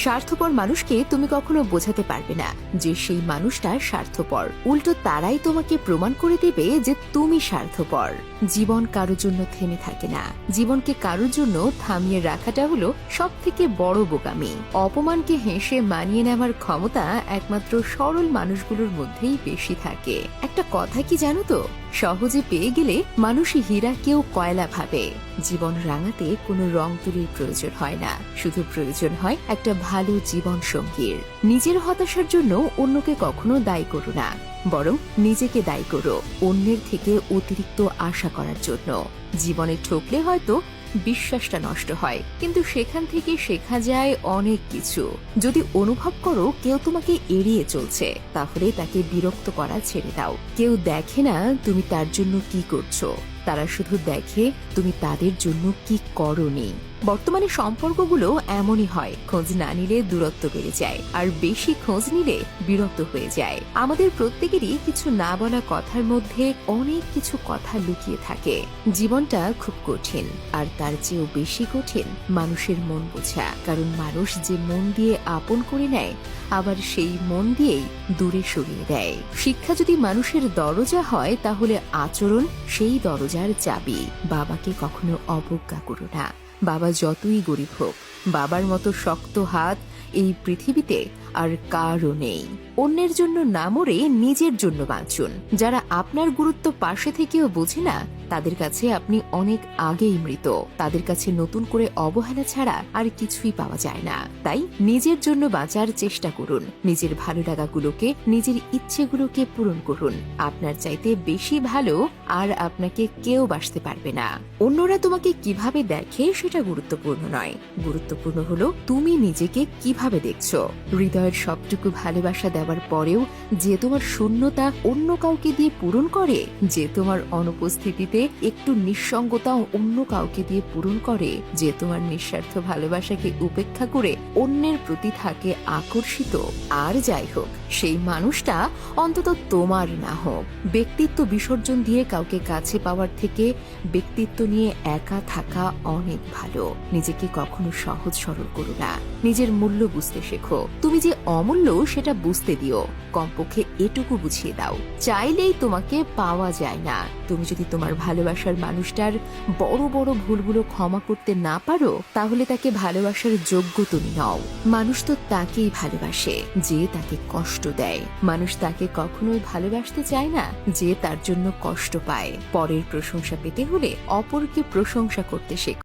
স্বার্থপর মানুষকে তুমি কখনো বোঝাতে পারবে না যে সেই মানুষটা স্বার্থপর। উল্টো তারাই তোমাকে প্রমাণ করে দেবে যে তুমি স্বার্থপর। জীবন কারোর জন্য থেমে থাকে না। জীবনকে কারোর জন্য থামিয়ে রাখাটা হলো সব থেকে বড় বোকামি। অপমানকে হেসে মানিয়ে নেওয়ার ক্ষমতা একমাত্র সরল মানুষগুলোর মধ্যেই বেশি থাকে। একটা কথা কি জানো তো, সহজে পেয়ে গেলে মানুষই হীরা কেউ কয়লা ভাবে। জীবন রাঙাতে কোনো রং তুলির প্রয়োজন হয় না, শুধু প্রয়োজন হয় একটা ভালো জীবন সঙ্গীর। নিজের হতাশার জন্য অন্যকে কখনো দায়ী করো না, বরং নিজেকে দায়ী করো অন্যের থেকে অতিরিক্ত আশা করার জন্য। জীবনে ঠকলে হয়তো বিশ্বাসটা নষ্ট হয়, কিন্তু সেখান থেকে শেখা যায় অনেক কিছু। যদি অনুভব করো কেউ তোমাকে এড়িয়ে চলছে, তাহলে তাকে বিরক্ত করা ছেড়ে দাও। কেউ দেখে না তুমি তার জন্য কি করছো, তারা শুধু দেখে তুমি তাদের জন্য কি করোনি। বর্তমানে সম্পর্কগুলো এমনই হয়, খোঁজ না নিলে দূরত্ব বেড়ে যায়, আর বেশি খোঁজ নিলে বিরক্ত হয়ে যায়। আমাদের প্রত্যেকেরই কিছু না বলা কথার মধ্যে অনেক কিছু কথা লুকিয়ে থাকে। জীবনটা খুব কঠিন, আর তার চেয়েও বেশি কঠিন মানুষের মন বোঝা। কারণ মানুষ যে মন দিয়ে আপন করে নেয়, আবার সেই মন দিয়েই দূরে সরিয়ে দেয়। শিক্ষা যদি মানুষের দরজা হয়, তাহলে আচরণ সেই দরজার চাবি। বাবাকে কখনো অবজ্ঞা করো না। বাবা যতই গরিব হোক, বাবার মতো শক্ত হাত এই পৃথিবীতে আর কারও নেই। অন্যের জন্য না মরে নিজের জন্য বাঁচুন। যারা আপনার গুরুত্ব পাশে থেকেও বোঝে না, তাদের কাছে আপনি অনেক আগেই মৃত। তাদের কাছে নতুন করে অবহেলা ছাড়া আর কিছুই পাওয়া যায় না। তাই নিজের জন্য বাঁচার চেষ্টা করুন। নিজের ভালো লাগাগুলোকে, নিজের ইচ্ছেগুলোকে পূরণ করুন। আপনার চাইতে বেশি ভালো আর আপনাকে কেউ বাসতে পারবে না। অন্যরা তোমাকে কিভাবে দেখে সেটা গুরুত্বপূর্ণ নয়, গুরুত্বপূর্ণ হলো তুমি নিজেকে কিভাবে দেখছো। হৃদয়ের সবটুকু ভালোবাসা দেওয়ার পরেও যে তোমার শূন্যতা অন্য কাউকে দিয়ে পূরণ করে, যে তোমার অনুপস্থিতিতে একটু নিঃসঙ্গতা অন্য কাউকে দিয়ে পূরণ করে, যে তোমার নিঃস্বার্থ ভালোবাসাকে উপেক্ষা করে অন্যের প্রতি থাকে আকর্ষিত, আর যাই হোক সেই মানুষটা অন্তত তোমার না হোক। ব্যক্তিত্ব বিসর্জন দিয়ে কাউকে কাছে পাওয়ার থেকে ব্যক্তিত্ব নিয়ে একা থাকা অনেক ভালো। নিজেকে কখনো সহজ সরল করো না। নিজের মূল্য বুঝতে শেখো। তুমি যে অমূল্য সেটা বুঝতে দিও। কমপক্ষে এটুকু বুঝিয়ে দাও, চাইলেই তোমাকে পাওয়া যায় না। তুমি যদি তোমার ভালোবাসার মানুষটার বড় বড় ভুলগুলো ক্ষমা করতে না পারো, তাহলে তাকে ভালোবাসার যোগ্য তুমি নও। মানুষ তো তাকেই ভালোবাসে যে তাকে কষ্ট দেয়। মানুষ তাকে কখনোই ভালোবাসতে চায় না যে তার জন্য কষ্ট পায়। পরের প্রশংসা পেতে হলে অপরকে প্রশংসা করতে শেখো।